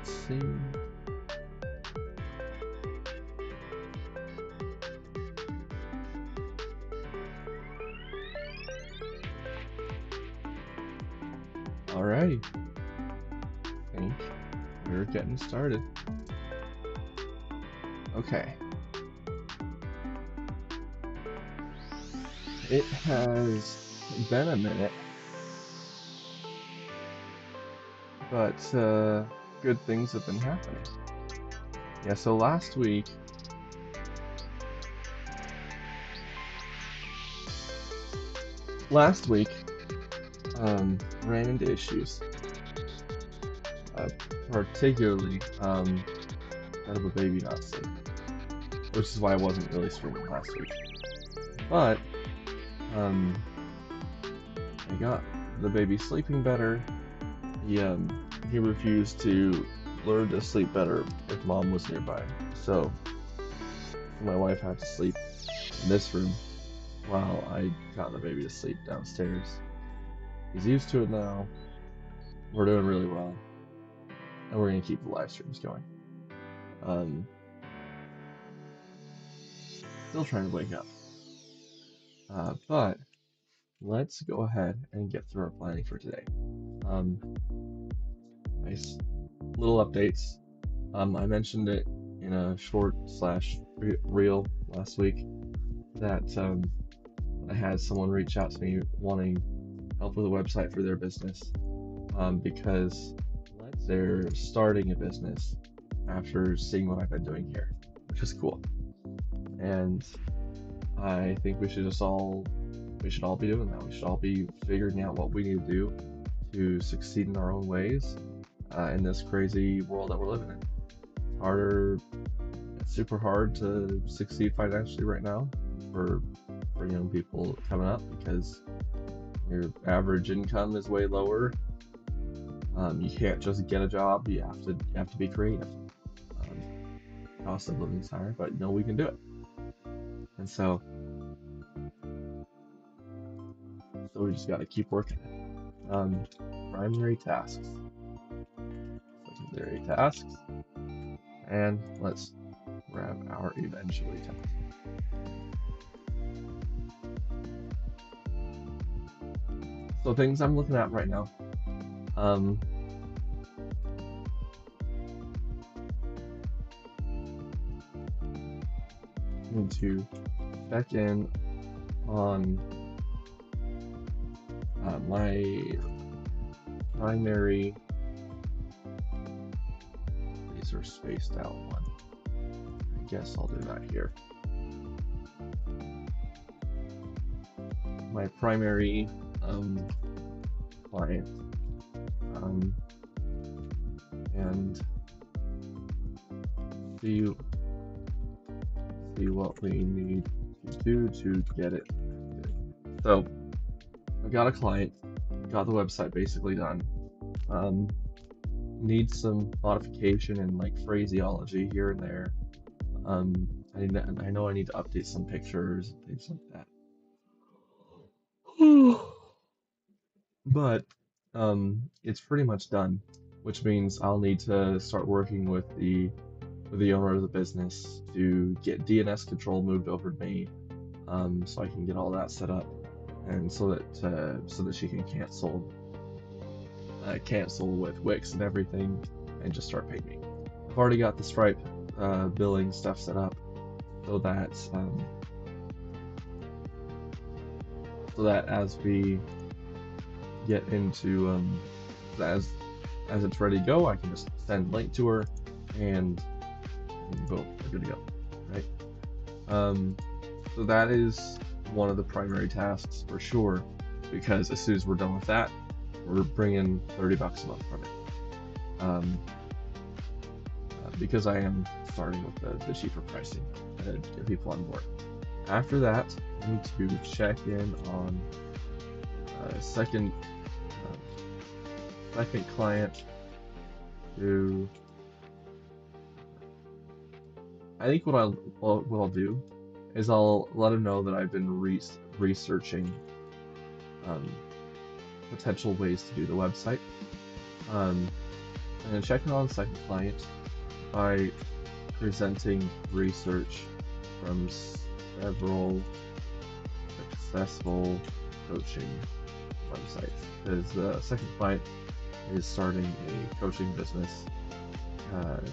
Let's see. Alrighty, I think we're getting started. Okay. It has been a minute, but good things have been happening. Yeah, so last week, ran into issues, uh, particularly out of a baby not sleep, which is why I wasn't really streaming last week. But um, I got the baby sleeping better. He refused to learn to sleep better if mom was nearby. So my wife had to sleep in this room while I got the baby to sleep downstairs. He's used to it now. We're doing really well, and we're gonna keep the live streams going. Still trying to wake up, but let's go ahead and get through our planning for today. Nice little updates. I mentioned it in a short slash reel last week that I had someone reach out to me wanting help with a website for their business because they're starting a business after seeing what I've been doing here, which is cool. And I think we should all be doing that. We should all be figuring out what we need to do to succeed in our own ways in this crazy world that we're living in. It's super hard to succeed financially right now for young people coming up because your average income is way lower. You can't just get a job. You have to be creative. Cost of living is higher, but we can do it. And so we just got to keep working. Primary tasks. Secondary tasks. And let's grab our eventually task. So things I'm looking at right now. Need to check in on my primary. These are spaced out one. I guess I'll do that here. My primary client and see what we need to do to get it. So I got a client, got the website basically done. Needs some modification and like phraseology here and there. I know I need to update some pictures and things like that. But it's pretty much done, which means I'll need to start working with the owner of the business to get DNS control moved over to me, so I can get all that set up, and so that she can cancel with Wix and everything, and just start paying me. I've already got the Stripe billing stuff set up, so that as we get into as it's ready to go, I can just send a link to her, and boom, we're good to go, right? So that is one of the primary tasks for sure, because as soon as we're done with that, we're bringing $30 a month from it. Because I am starting with the cheaper pricing to get people on board. After that, I need to check in on a second client who I think what I'll do is I'll let him know that I've been researching potential ways to do the website. And checking on the second client by presenting research from several successful coaching websites. Because the second client is starting a coaching business,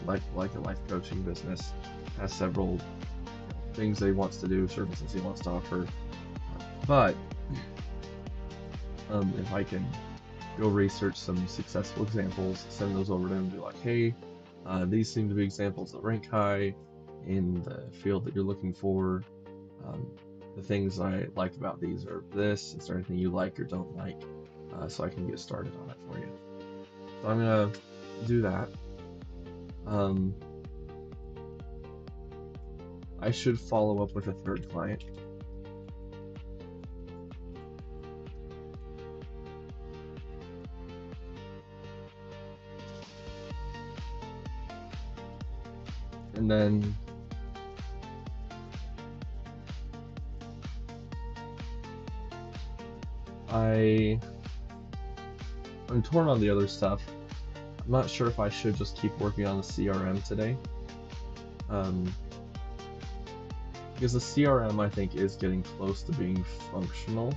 like a life coaching business, has several things that he wants to do, services he wants to offer. But if I can go research some successful examples, send those over to him, and be like, hey, these seem to be examples that rank high in the field that you're looking for. The things I like about these are this. Is there anything you like or don't like? So I can get started on it for you. So I'm gonna do that. I should follow up with a third client. And then I'm torn on the other stuff. I'm not sure if I should just keep working on the CRM today. Because the CRM, I think, is getting close to being functional,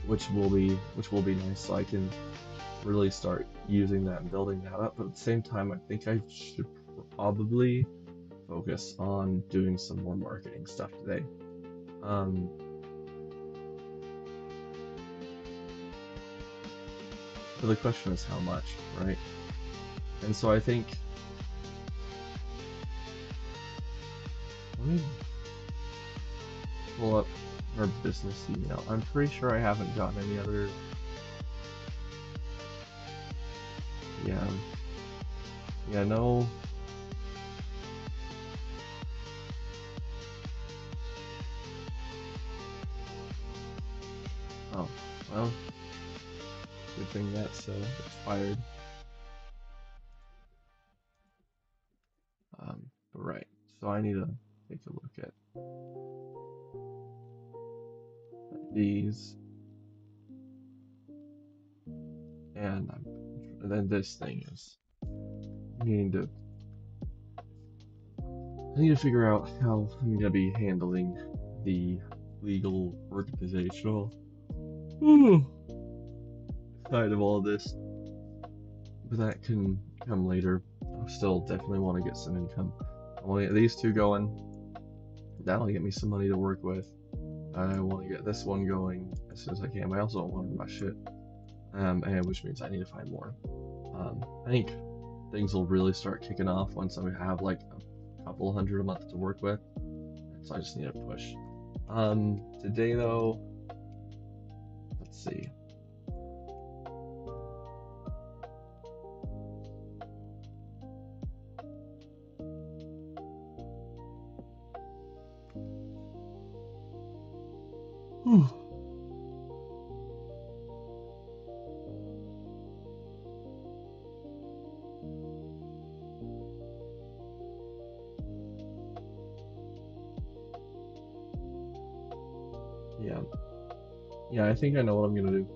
which will be nice. So I can really start using that and building that up. But at the same time, I think I should probably focus on doing some more marketing stuff today. But the question is how much, right? And so I think, let me pull up our business email. I'm pretty sure I haven't gotten any other. Yeah, no. Oh, well, good thing that's expired. But right, so I need to take a look at these, and then this thing is needing to. I need to figure out how I'm gonna be handling the legal organizational side of all this, but that can come later. I still definitely want to get some income. I want to get these two going. That'll get me some money to work with. I want to get this one going as soon as I can. But I also don't want to rush it, and which means I need to find more. I think things will really start kicking off once I have like a couple hundred a month to work with. So I just need to push. Today though, let's see. Yeah, I think I know what I'm gonna do.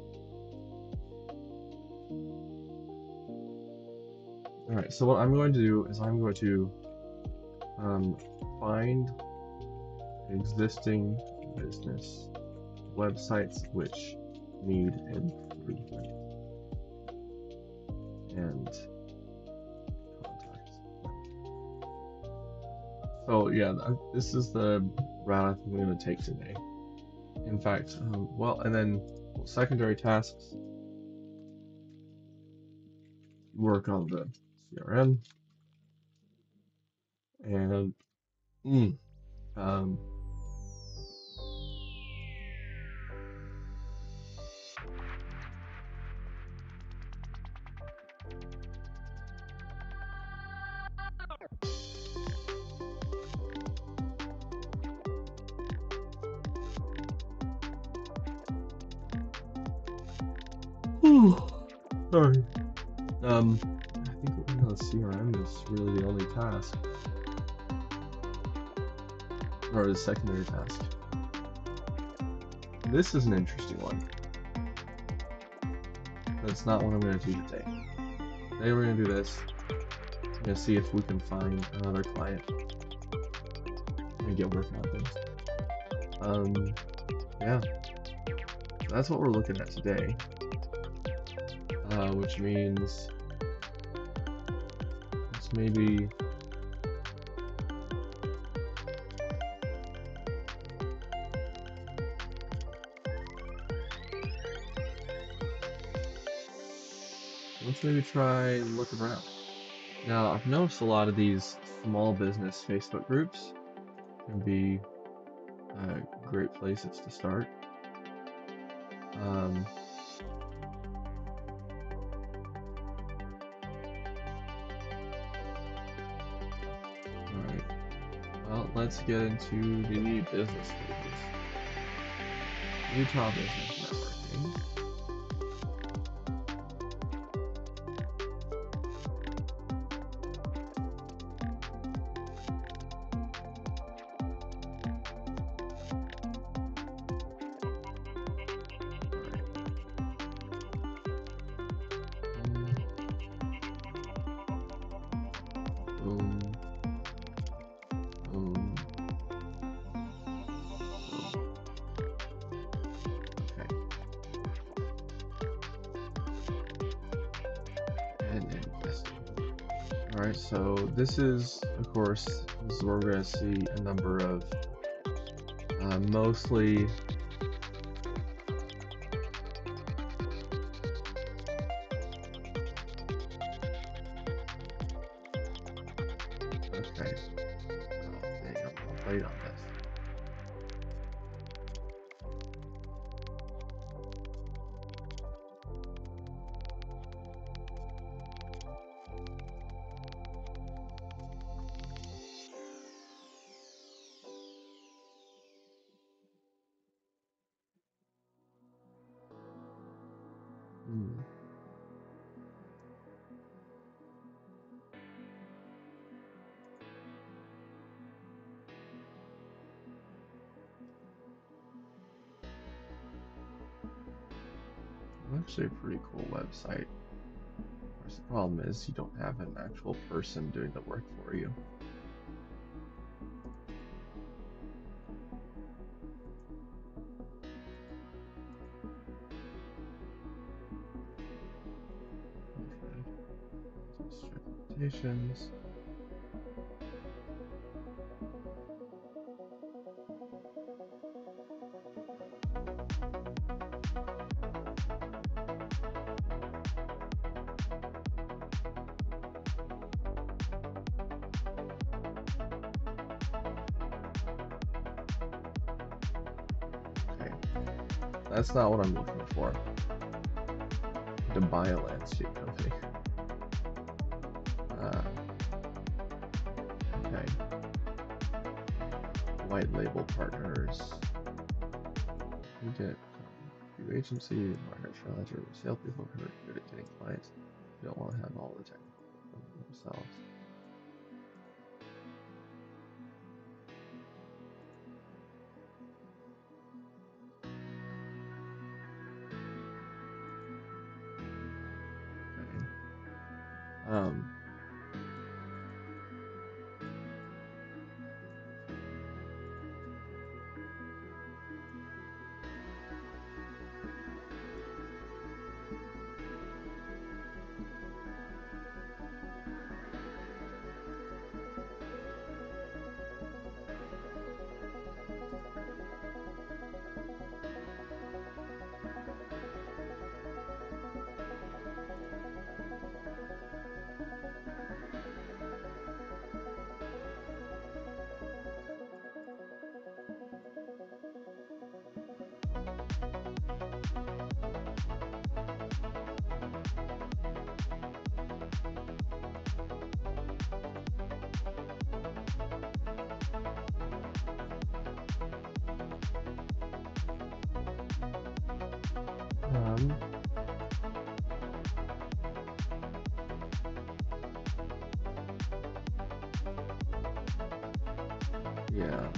Alright, so what I'm going to do is I'm going to find existing business websites which need improvement and contacts. So yeah, this is the route I think I'm going to take today. In fact, well, and then secondary tasks, work on the CRM, and sorry. I think working on the CRM is really the only task, or the secondary task. This is an interesting one. That's not what I'm going to do today. Today we're going to do this. I'm going to see if we can find another client and get working on things. Yeah. So that's what we're looking at today. Which means it's maybe let's maybe try looking around. Now, I've noticed a lot of these small business Facebook groups can be great places to start. Alright, well, let's get into the business pages. Utah Business Networking. Alright, so this is, of course, this is where we're going to see a number of mostly okay. Dang, I'm late on this. Actually a pretty cool website. Of course, the problem is you don't have an actual person doing the work for you. Certifications. That's not what I'm looking for. To buy a landscape company. Okay. White label partners. You get your agency, market challenger, salespeople who are good at getting clients. You don't want to have all the technical themselves. Yeah.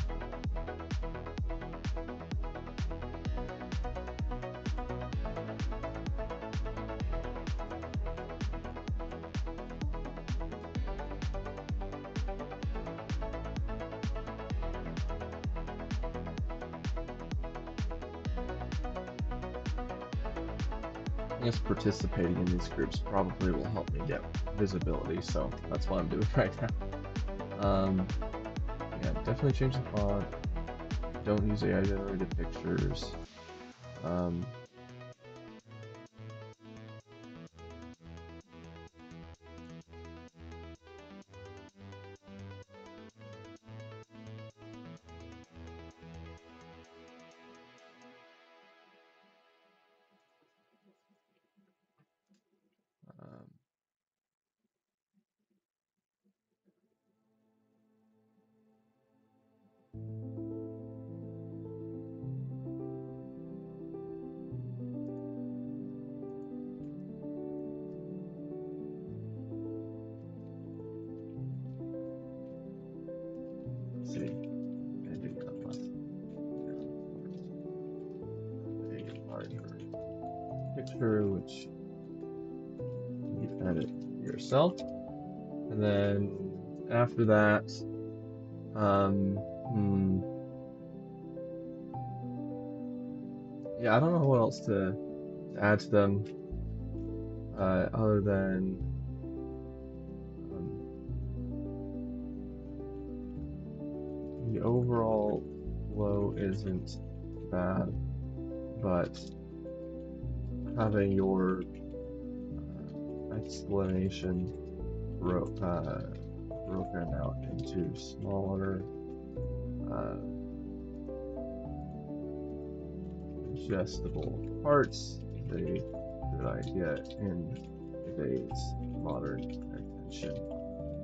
I guess participating in these groups probably will help me get visibility, so that's what I'm doing right now. Yeah, definitely change the font. Don't use AI generated pictures. Um, um, let's see. I do that last a larger picture, which you edit yourself. And then after that, um, yeah, I don't know what else to add to them, other than the overall flow isn't bad, but having your explanation broken out into smaller, digestible parts is a good idea in today's modern attention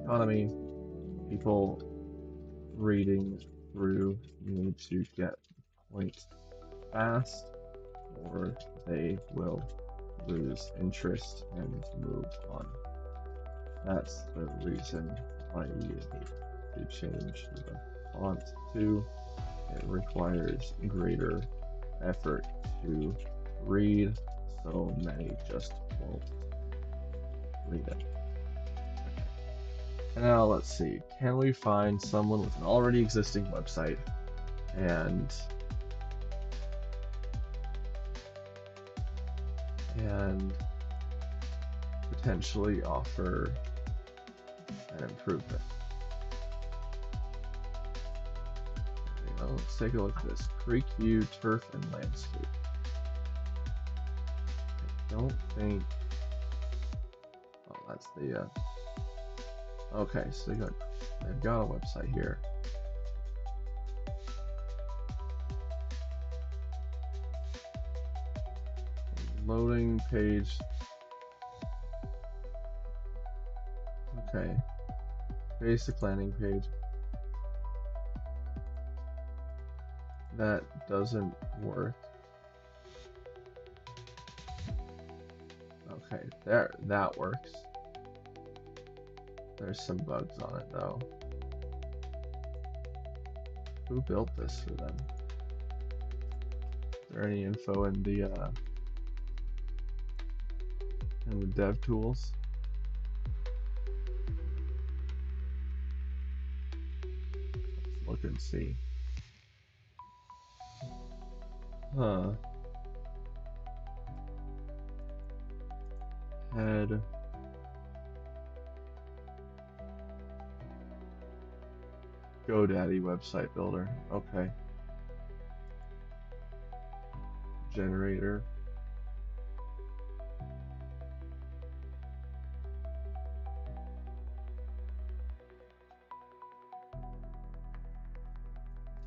economy. People reading through need to get points fast, or they will lose interest and move on. That's the reason why you need to change the font to. It requires greater effort to read, so many just won't read it. And now let's see, can we find someone with an already existing website and potentially offer an improvement? Let's take a look at this. Creek View Turf and Landscape. I don't think... Oh, that's the... Okay, so they've got a website here. Loading page. Okay. Basic landing page. That doesn't work. Okay, there, that works. There's some bugs on it though. Who built this for them? Is there any info in the dev tools? Let's look and see. Huh. Head. GoDaddy website builder. Okay. Generator.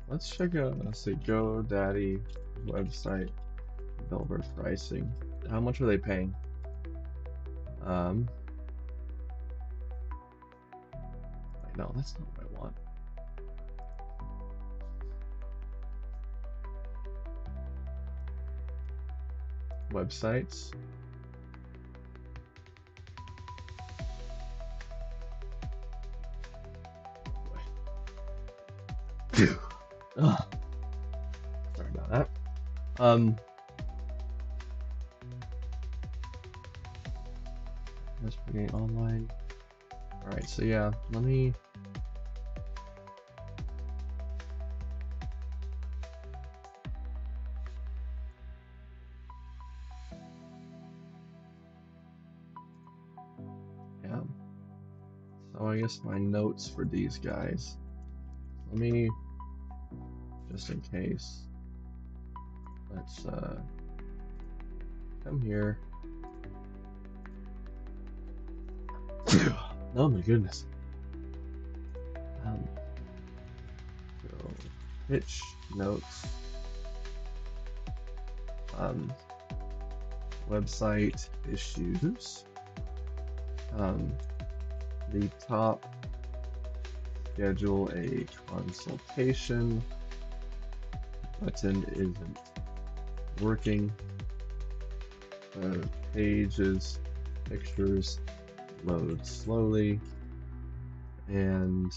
Let's check out, let's see, GoDaddy website builder pricing. How much are they paying? Wait, no, that's not what I want. Websites. Phew. Ugh. Sorry about that. Let's bring it online. Alright, so yeah, let me... I guess my notes for these guys. Let me, just in case, let's come here. Oh my goodness. So pitch notes. Website issues. The top, schedule a consultation button isn't working. Pages, pictures load slowly, and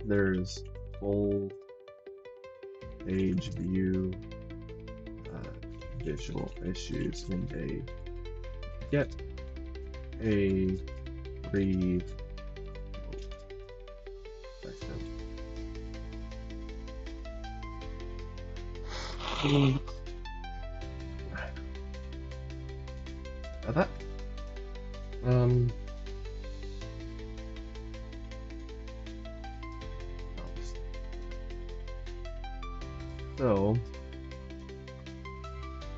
there's full page view visual issues in a get a free section. Got that? So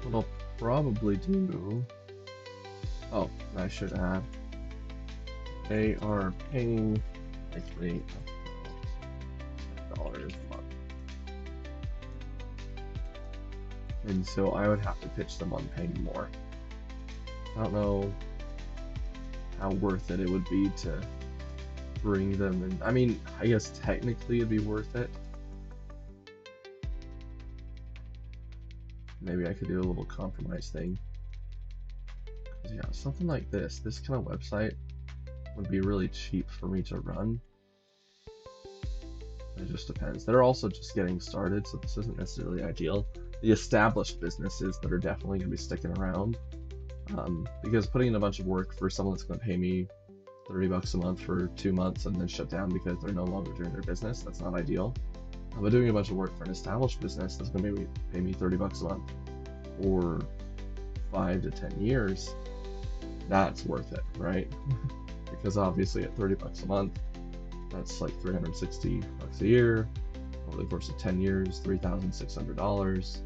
what I'll probably do, oh, I should add, they are paying basically $10 a month. And so I would have to pitch them on paying more. I don't know how worth it would be to bring them in. I mean, I guess technically it'd be worth it. Maybe I could do a little compromise thing. Yeah, something like this kind of website would be really cheap for me to run. It just depends. They're also just getting started, so this isn't necessarily ideal. The established businesses that are definitely going to be sticking around, because putting in a bunch of work for someone that's going to pay me $30 a month for 2 months and then shut down because they're no longer doing their business, that's not ideal. But doing a bunch of work for an established business that's going to pay me $30 a month for 5 to 10 years, that's worth it, right? Because obviously at $30 a month, that's like $360 a year. Over the course of 10 years, $3,600.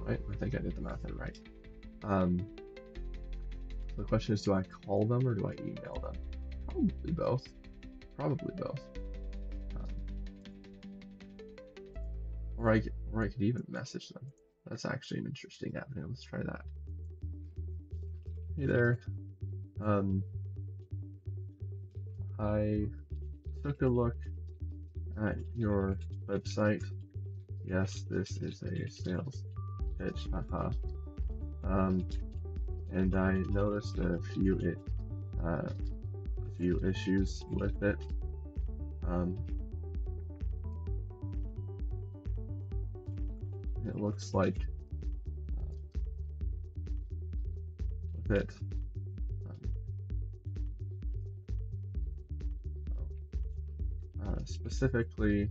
Right? I think I did the math right. The question is, do I call them or do I email them? Probably both. Probably both. Or I could even message them. That's actually an interesting avenue. Let's try that. Hey there. I took a look at your website. Yes, this is a sales pitch. And I noticed a few issues with it. It looks like with it, specifically,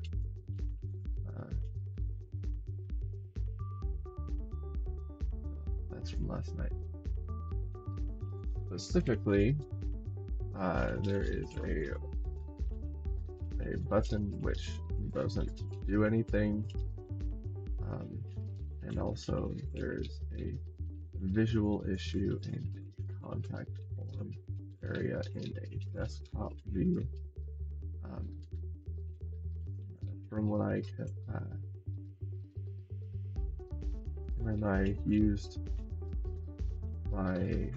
that's from last night. Specifically, there is a button which doesn't do anything, and also there's a visual issue in the contact form area in a desktop view. From what I could, when I used my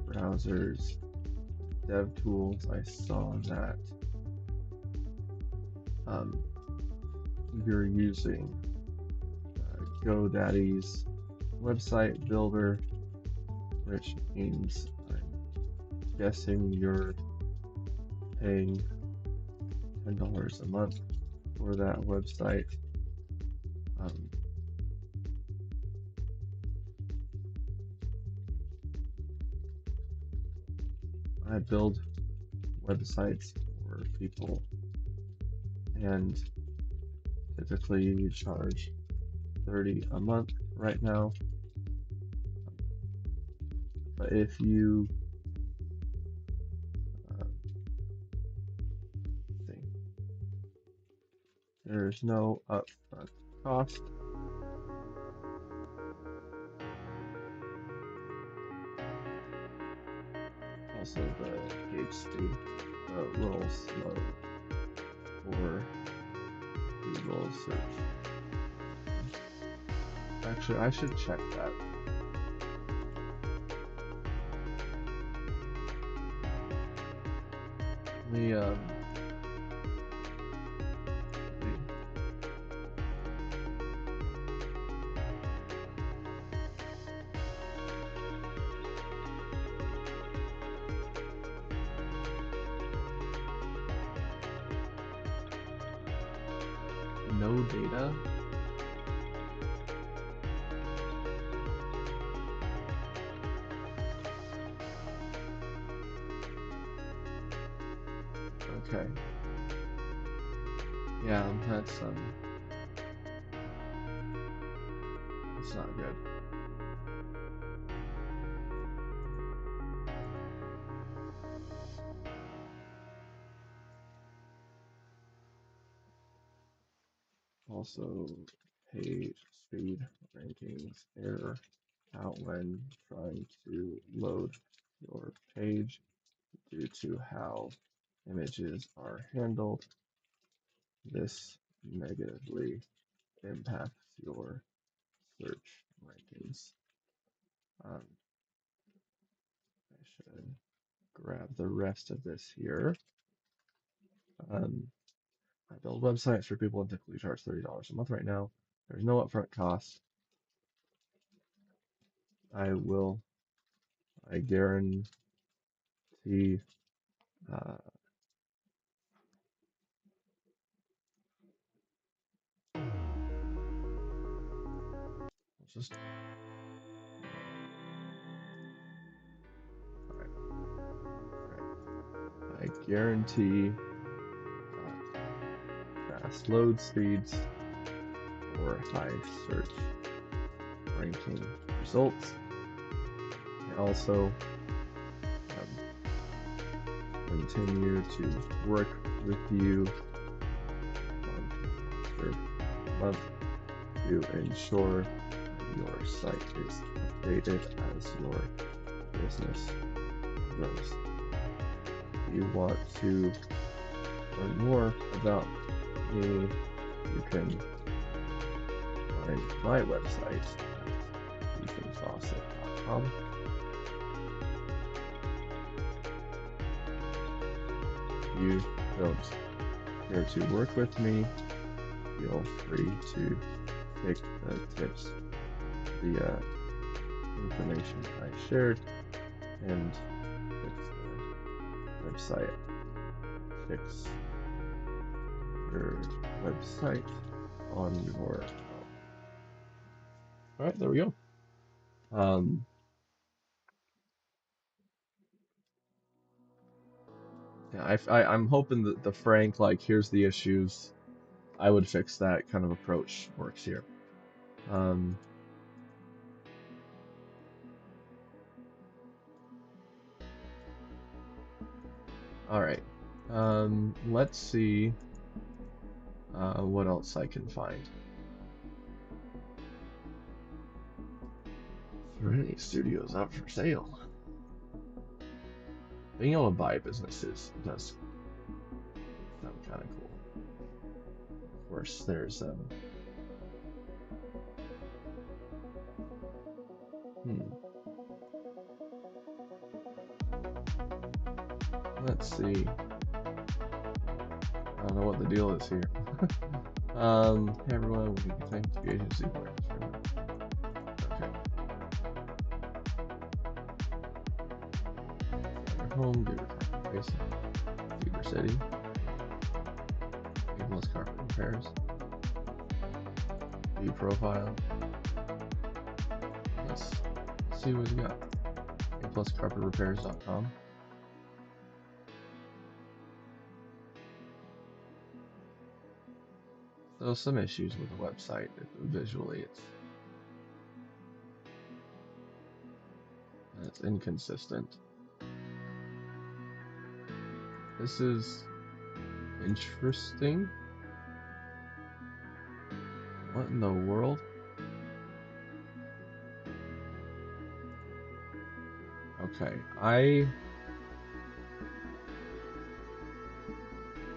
browser's dev tools, I saw that you're using GoDaddy's website builder, which means I'm guessing you're paying $10 a month for that website. I build websites for people, and typically we charge $30 a month right now. But if you see, there's no upfront cost. Also, the page speed a little slow for Google search. Actually, I should check that. No data. Okay. Yeah, that's not good. Also, page speed rankings error out when trying to load your page due to how images are handled. This negatively impacts your search rankings. I should grab the rest of this here. I build websites for people and typically charge $30 a month right now. There's no upfront cost. I guarantee just all right. I guarantee fast load speeds or high search ranking results. I also continue to work with you month to ensure your site is updated as your business grows. If you want to learn more about me, you can find my website at ethanfawcett.com. If you don't care to work with me, feel free to take the tips, the information I shared, and fix the website. Fix your website on your phone. All right, there we go. Yeah, I'm hoping that the frank, like, here's the issues, I would fix that kind of approach works here. All right. Let's see what else I can find. Serenity Studios up for sale. Being able to buy businesses does sound kind of cool. Of course, there's let's see. I don't know what the deal is here. Hey everyone, we can thank the agency for it. Okay. Home, Beaver Carpet Basin, Beaver City, A+ Carpet Repairs, View Profile. Let's see what we got. A+CarpetRepairs.com. So some issues with the website. Visually, it's inconsistent. This is interesting. What in the world? Okay,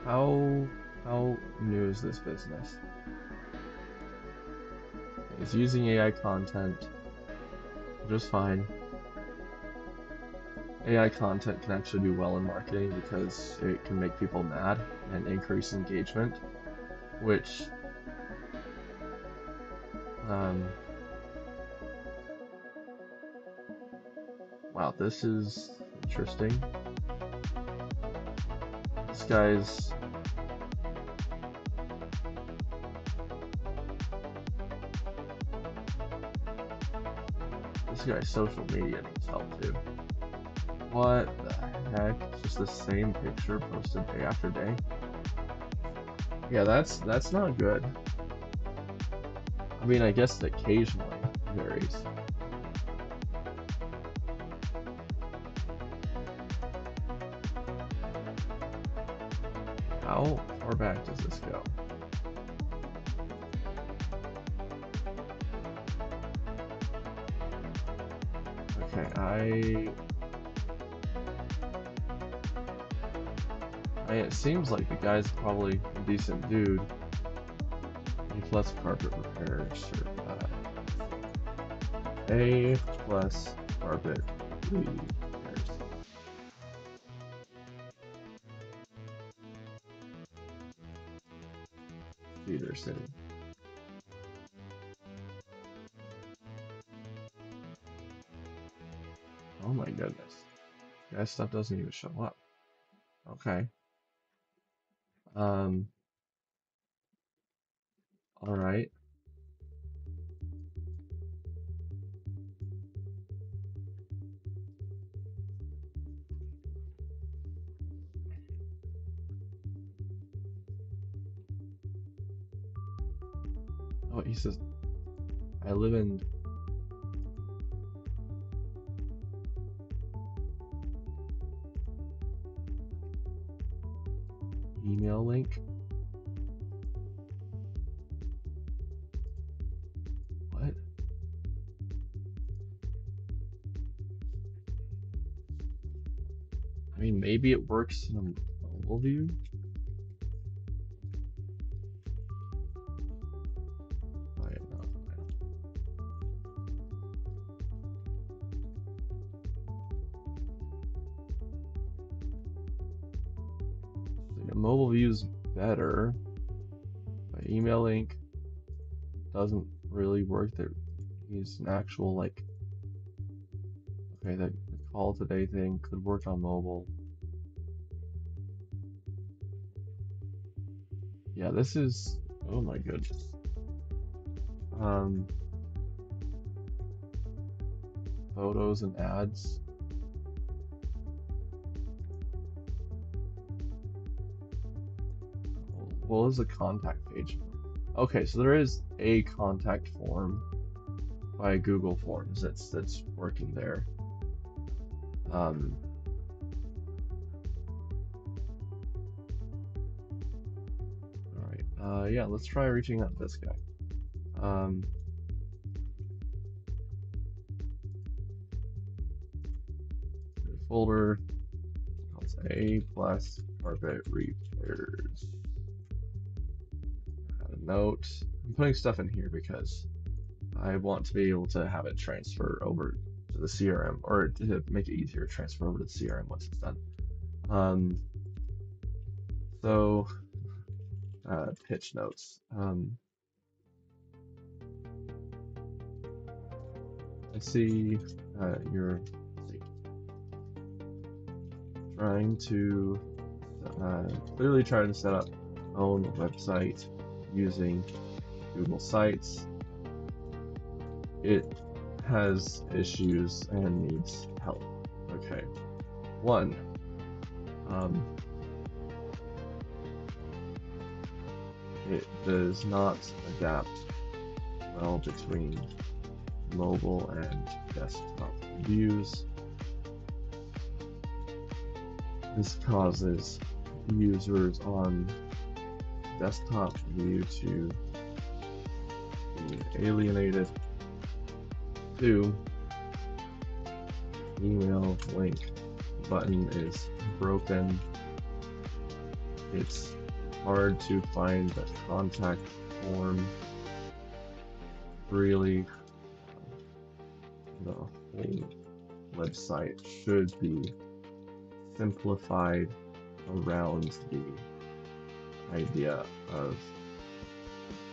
how new is this business? It's using AI content just fine. AI content can actually do well in marketing because it can make people mad and increase engagement, which wow, this is interesting. This guy's social media needs help too. What the heck? It's just the same picture posted day after day. Yeah, that's not good. I mean, I guess it occasionally varies. How far back does this go? Okay, it seems like the guy's probably a decent dude. A plus carpet repairs, A plus carpet repairs. Cedar City. Oh my goodness. That stuff doesn't even show up. Okay. Alright. Oh, he says, I live in... Email link? What? I mean, maybe it works in a mobile view? Mobile view's better, but email link doesn't really work. There, he's an actual like. Okay, the call today thing could work on mobile. Yeah, this is. Oh my goodness. Photos and ads. What is a contact page? Okay, so there is a contact form by Google Forms that's working there. Alright, yeah, let's try reaching out to this guy. Folder calls A plus carpet repairs. Add a note. I'm putting stuff in here because I want to be able to have it transfer over to the CRM, or to make it easier to transfer over to the CRM once it's done. So pitch notes. I see you're trying to clearly trying to set up own website using Google Sites. It has issues and needs help. Okay. 1. It does not adapt well between mobile and desktop views. This causes users on desktop view to be alienated. 2, email link button is broken. It's hard to find the contact form. Really, the whole website should be simplified around the idea of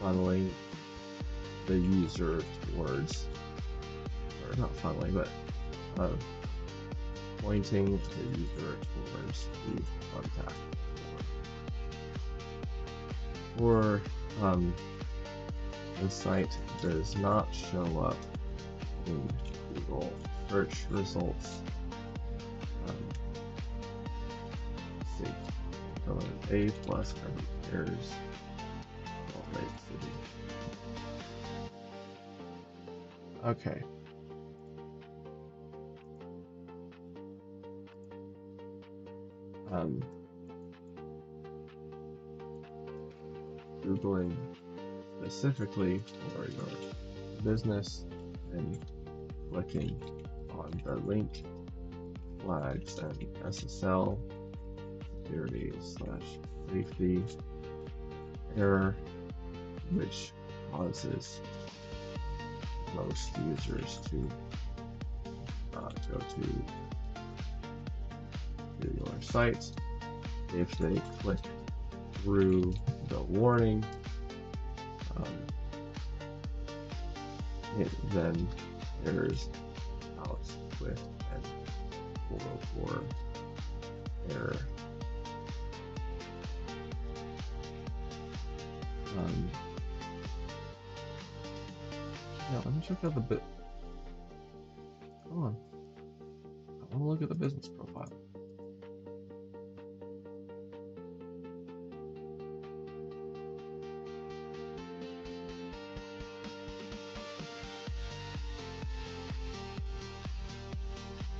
funneling the user towards, or not funneling, but pointing the user towards the contact form. Or the site does not show up in Google search results. See, so an A+ compares Salt Lake City. Okay. Googling specifically for your business and clicking on the link flags and SSL security/safety error, which causes most users to go to your site. If they click through the warning, it then errors out with an 404 error. Yeah, let me check out the bit. Come on. I want to look at the business profile.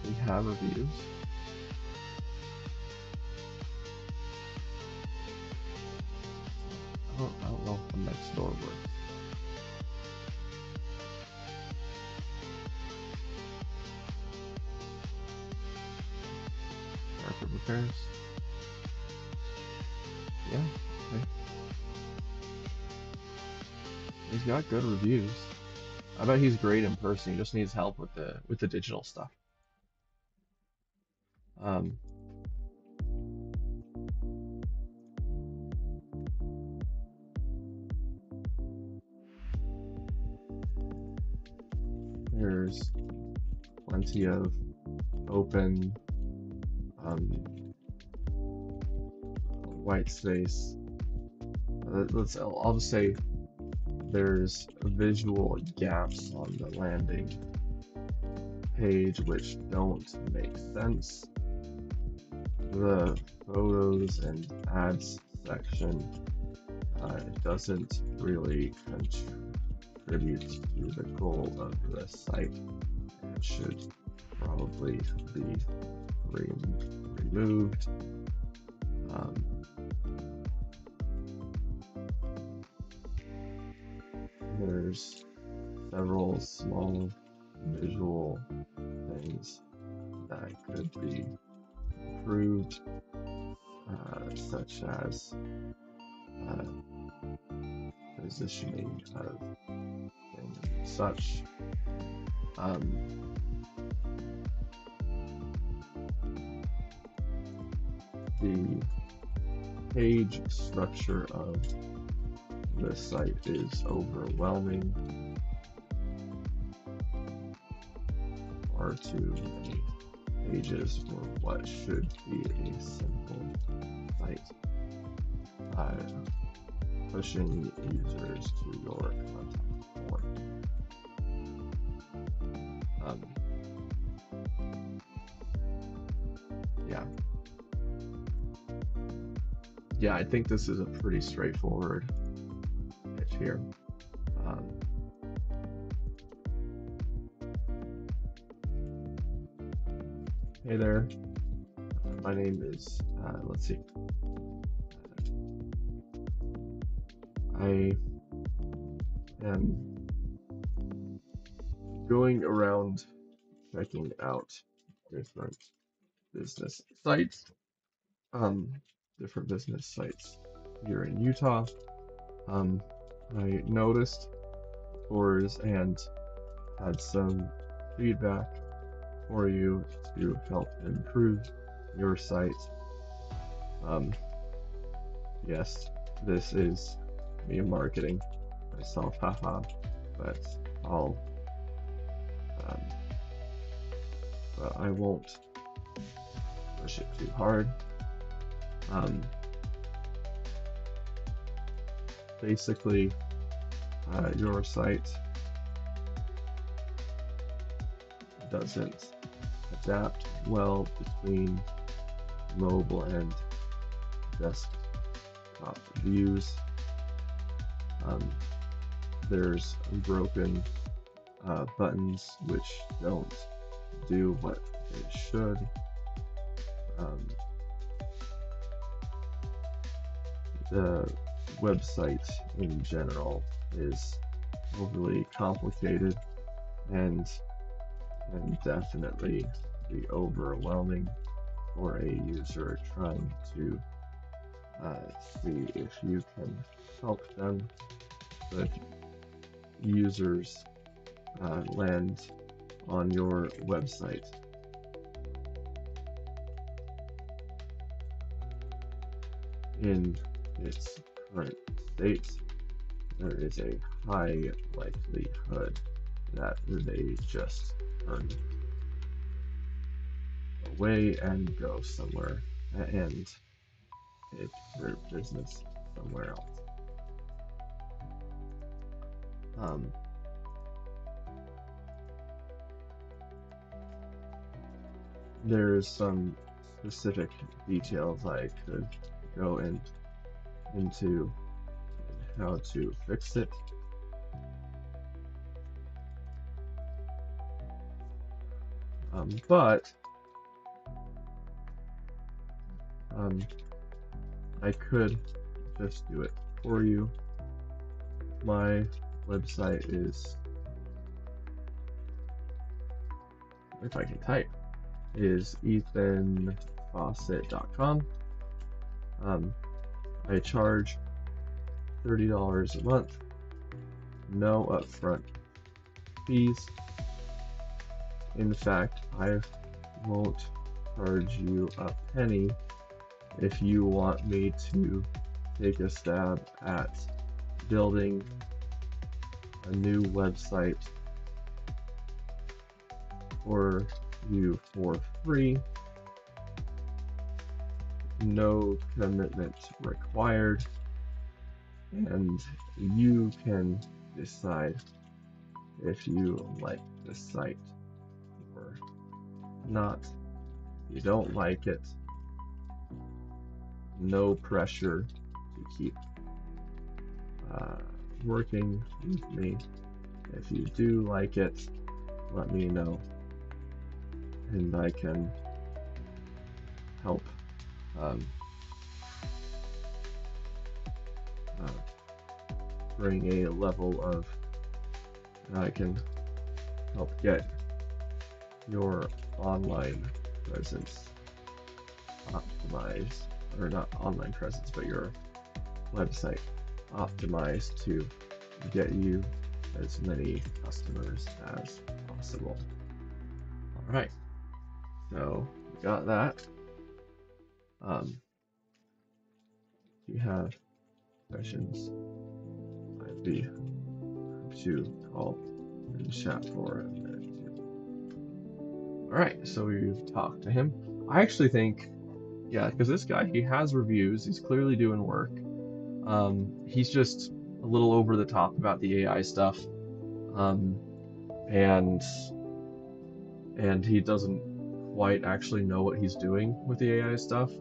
We have reviews. I don't know if the next door works. Market repairs. Yeah, okay. He's got good reviews. I bet he's great in person. He just needs help with the digital stuff. There's plenty of open white space. I'll just say there's visual gaps on the landing page which don't make sense. The photos and ads section doesn't really contribute to the goal of the site. It should probably be removed. There's several small visual things that could be improved, such as positioning of things and such. The page structure of the site is overwhelming. Far too many pages for what should be a simple site. Pushing users to your contact form. Yeah, I think this is a pretty straightforward here. Um, hey there, my name is, let's see, I am going around checking out different business sites, here in Utah. I noticed yours and had some feedback for you to help improve your site. Yes, this is me marketing myself, haha, but I'll, um, but I won't push it too hard. Basically, your site doesn't adapt well between mobile and desktop views. There's broken buttons which don't do what they should. The website in general is overly complicated and definitely be overwhelming for a user trying to see if you can help them. But users land on your website in its current state, there is a high likelihood that they just turn away and go somewhere and take their business somewhere else. There's some specific details I could go into how to fix it. But I could just do it for you. My website is, if I can type, is ethanfawcett.com. I charge $30 a month, no upfront fees. In fact, I won't charge you a penny if you want me to take a stab at building a new website for you for free. No commitment required, and you can decide if you like the site or not. If you don't like it, no pressure to keep working with me. If you do like it, let me know, and I can help bring a level of, I can help get your online presence optimized, or not online presence, but your website optimized to get you as many customers as possible. All right, so we got that. If you have questions, I'd be happy to call and chat for a minute. All right, so we've talked to him. I actually think, yeah, because this guy, he has reviews. He's clearly doing work. He's just a little over the top about the AI stuff, and he doesn't quite actually know what he's doing with the AI stuff,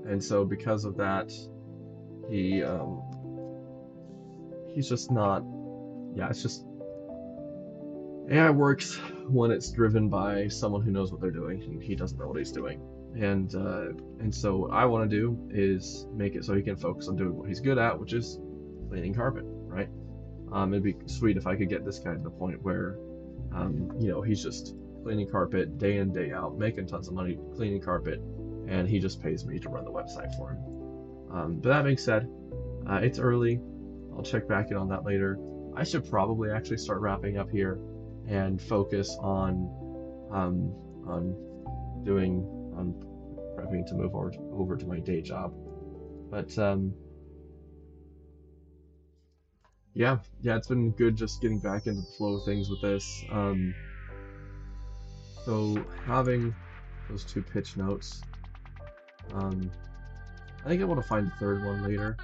and so because of that, he's just not. Yeah, it's just AI works when it's driven by someone who knows what they're doing, and he doesn't know what he's doing. And so what I want to do is make it so he can focus on doing what he's good at, which is cleaning carpet, right? It'd be sweet if I could get this guy to the point where, he's just cleaning carpet day in, day out, making tons of money cleaning carpet, and he just pays me to run the website for him. But that being said, it's early. I'll check back in on that later. I should probably actually start wrapping up here and focus on prepping to move over to my day job. But yeah, it's been good just getting back into the flow of things with this. So having those 2 pitch notes, I think I want to find the 3rd one later.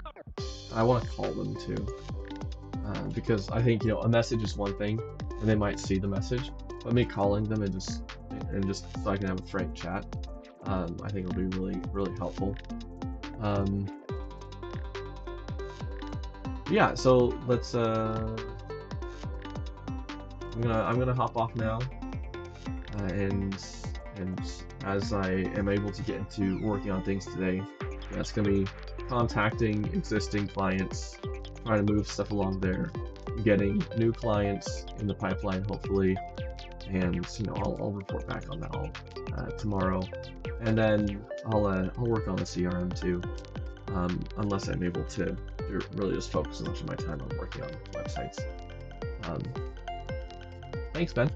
I want to call them too, because I think a message is one thing, and they might see the message, but me calling them and just so I can have a frank chat, I think it'll be really, really helpful. Yeah, so let's I'm gonna hop off now, and as I am able to get into working on things today, that's gonna be contacting existing clients, trying to move stuff along there, getting new clients in the pipeline hopefully, and I'll report back on that all tomorrow, and then I'll work on the CRM too, unless I'm able to really just focus much of my time on working on websites. Thanks, Ben.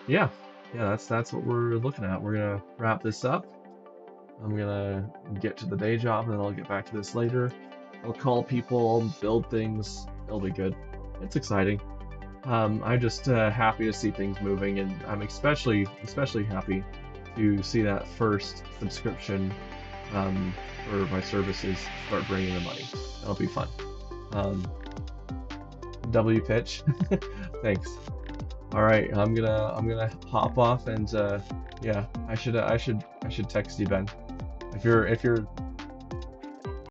Yeah, that's what we're looking at. We're gonna wrap this up. I'm gonna get to the day job, and then I'll get back to this later. I'll call people, build things. It'll be good. It's exciting. I'm just happy to see things moving, and I'm especially happy to see that first subscription for my services start bringing the money. That'll be fun. W pitch. Thanks. All right, I'm gonna hop off, and yeah, I should text you, Ben. If you're